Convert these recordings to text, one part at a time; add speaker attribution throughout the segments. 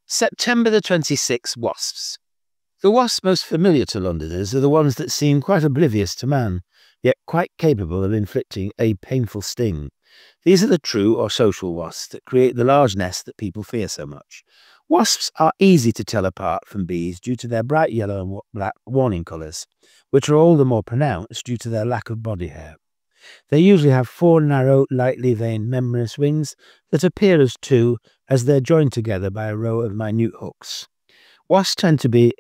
Speaker 1: September the 26th wasps. The wasps most familiar to Londoners are the ones that seem quite oblivious to man, yet quite capable of inflicting a painful sting. These are the true or social wasps that create the large nests that people fear so much. Wasps are easy to tell apart from bees due to their bright yellow and black warning colours, which are all the more pronounced due to their lack of body hair. They usually have four narrow, lightly veined membranous wings that appear as two as they're joined together by a row of minute hooks. Wasps tend to be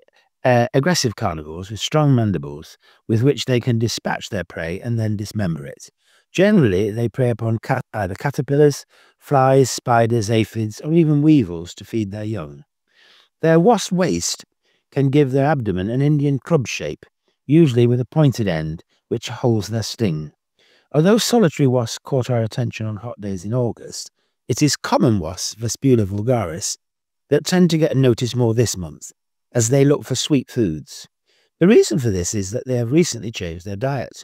Speaker 1: aggressive carnivores with strong mandibles with which they can dispatch their prey and then dismember it. Generally, they prey upon either caterpillars, flies, spiders, aphids, or even weevils to feed their young. Their wasp waist can give their abdomen an Indian club shape, usually with a pointed end, which holds their sting. Although solitary wasps caught our attention on hot days in August, it is common wasps, Vespula vulgaris, that tend to get noticed more this month, as they look for sweet foods. The reason for this is that they have recently changed their diet.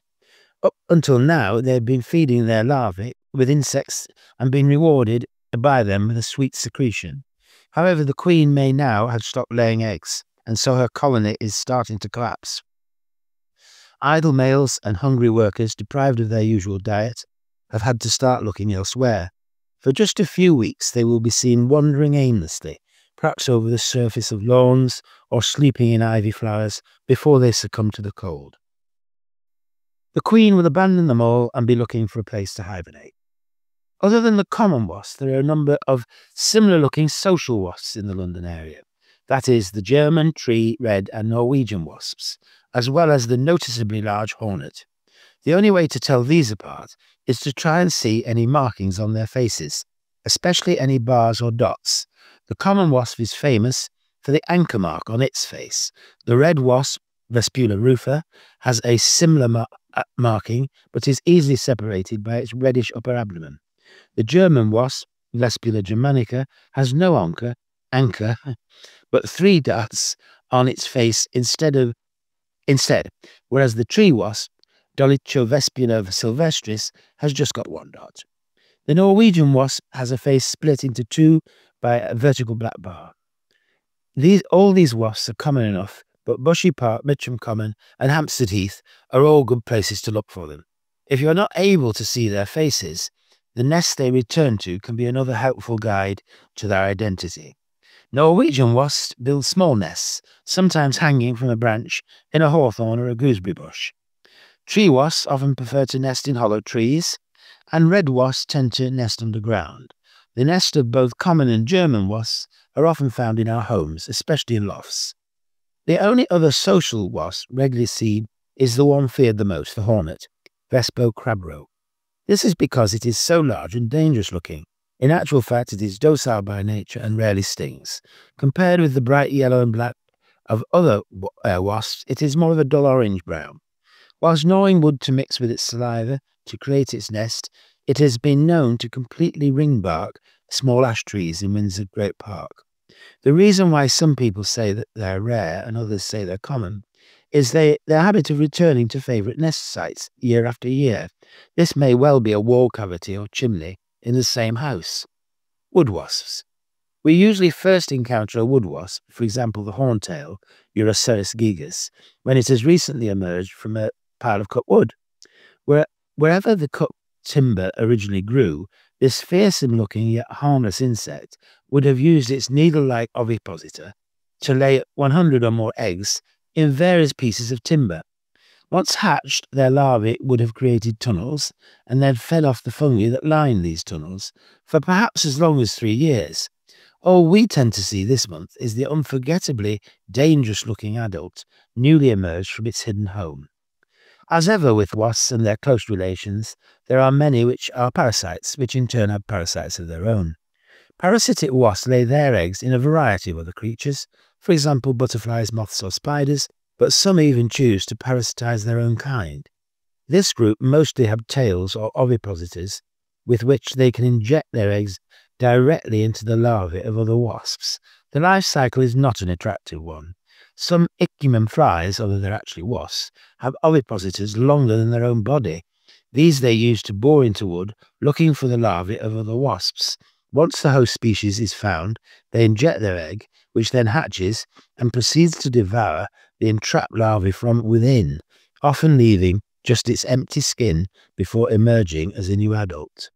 Speaker 1: Up until now, they have been feeding their larvae with insects and been rewarded by them with a sweet secretion. However, the queen may now have stopped laying eggs, and so her colony is starting to collapse. Idle males and hungry workers deprived of their usual diet have had to start looking elsewhere. For just a few weeks they will be seen wandering aimlessly, perhaps over the surface of lawns or sleeping in ivy flowers before they succumb to the cold. The queen will abandon them all and be looking for a place to hibernate. Other than the common wasp, there are a number of similar-looking social wasps in the London area. That is, the German, tree, red and Norwegian wasps, as well as the noticeably large hornet. The only way to tell these apart is to try and see any markings on their faces, especially any bars or dots. The common wasp is famous for the anchor mark on its face. The red wasp, Vespula rufa, has a similar marking but is easily separated by its reddish upper abdomen. The German wasp, Vespula germanica, has no anchor, but 3 dots on its face instead, whereas the tree wasp, Dolichovespula sylvestris, has just got 1 dot. The Norwegian wasp has a face split into 2 by a vertical black bar. All these wasps are common enough, but Bushy Park, Mitcham Common and Hampstead Heath are all good places to look for them. If you are not able to see their faces, the nests they return to can be another helpful guide to their identity. Norwegian wasps build small nests, sometimes hanging from a branch in a hawthorn or a gooseberry bush. Tree wasps often prefer to nest in hollow trees, and red wasps tend to nest underground. The nests of both common and German wasps are often found in our homes, especially in lofts. The only other social wasp regularly seen is the one feared the most, the hornet, Vespo crabro. This is because it is so large and dangerous looking. In actual fact, it is docile by nature and rarely stings. Compared with the bright yellow and black of other wasps, it is more of a dull orange-brown. Whilst gnawing wood to mix with its saliva to create its nest, it has been known to completely ring bark small ash trees in Windsor Great Park. The reason why some people say that they are rare and others say they're common is their habit of returning to favourite nest sites year after year. This may well be a wall cavity or chimney in the same house. Wood wasps. We usually first encounter a wood wasp, for example the horntail, Uroceras gigas, when it has recently emerged from a pile of cut wood. Wherever the cut timber originally grew, this fearsome-looking yet harmless insect would have used its needle-like ovipositor to lay 100 or more eggs in various pieces of timber. Once hatched, their larvae would have created tunnels and then fed off the fungi that line these tunnels for perhaps as long as 3 years. All we tend to see this month is the unforgettably dangerous-looking adult newly emerged from its hidden home. As ever with wasps and their close relations, there are many which are parasites, which in turn have parasites of their own. Parasitic wasps lay their eggs in a variety of other creatures, for example butterflies, moths or spiders, but some even choose to parasitize their own kind. This group mostly have tails or ovipositors with which they can inject their eggs directly into the larvae of other wasps. The life cycle is not an attractive one. Some Ichneumon flies, although they're actually wasps, have ovipositors longer than their own body. These they use to bore into wood, looking for the larvae of other wasps. Once the host species is found, they inject their egg, which then hatches and proceeds to devour the entrapped larvae from within, often leaving just its empty skin before emerging as a new adult.